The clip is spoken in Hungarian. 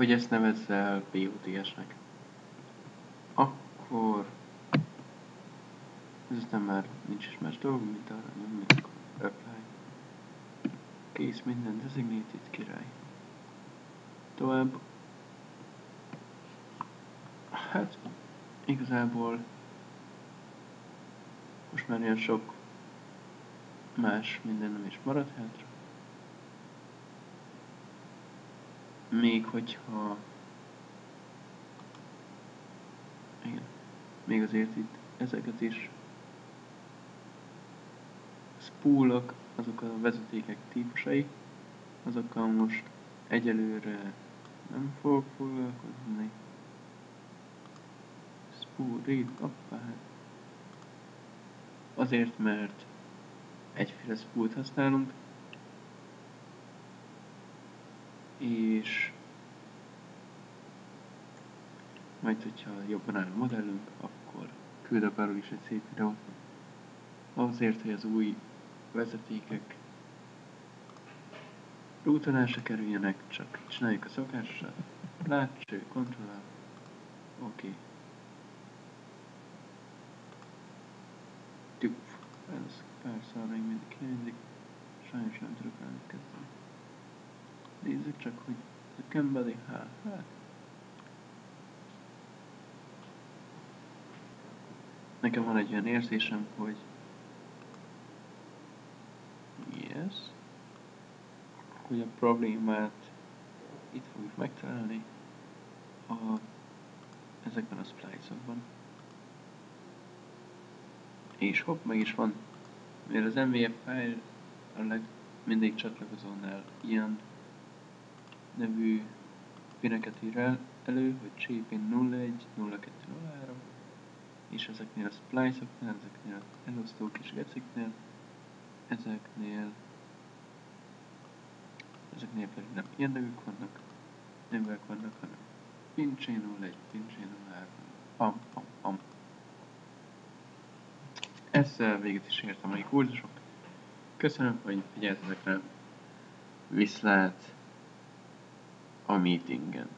hogy ezt nevezze el POTS-nek. Akkor ezután már nincs is más dolog, mint arra nyomni, akkor apply. Kész, minden designated, király. Tovább. Hát igazából most már ilyen sok más minden nem is marad hátra. Még hogyha... Igen. Még azért itt ezeket is spoolok, azok a vezetékek típusai, azokkal most egyelőre nem fogok foglalkozni. Spool read, hát. Azért, mert egyféle spoolt használunk, és majd, hogyha jobban áll a modellünk, akkor küldök arról is egy szép videót. Azért, hogy az új vezetékek rútolásra kerüljenek, csak csináljuk a szokásosat. Látcső, kontroller. Oké. Tüff. Ez párszor még mindig hiányzik. Sajnos nem tudok velük kezdeni. Nézzük csak, hogy a Cambly, hát. Nekem van egy olyan érzésem, hogy hogy a problémát itt fogjuk megtalálni ezekben a splice-okban. És hopp, meg is van. Mert az MVF file mindig csatlakozónál ilyen nevű pineket ír elő, hogy csépin 01, 02, 03, és ezeknél a splice-oknál, ezeknél az elosztó kis geciknél, ezeknél pedig nem ilyen nevűk vannak, hanem pincsé 01, pincsé 03, pam, pam, pam. Ezzel véget is ért a mai kurzusok. Köszönöm, hogy figyeltetek rám. Viszlát a meetingen.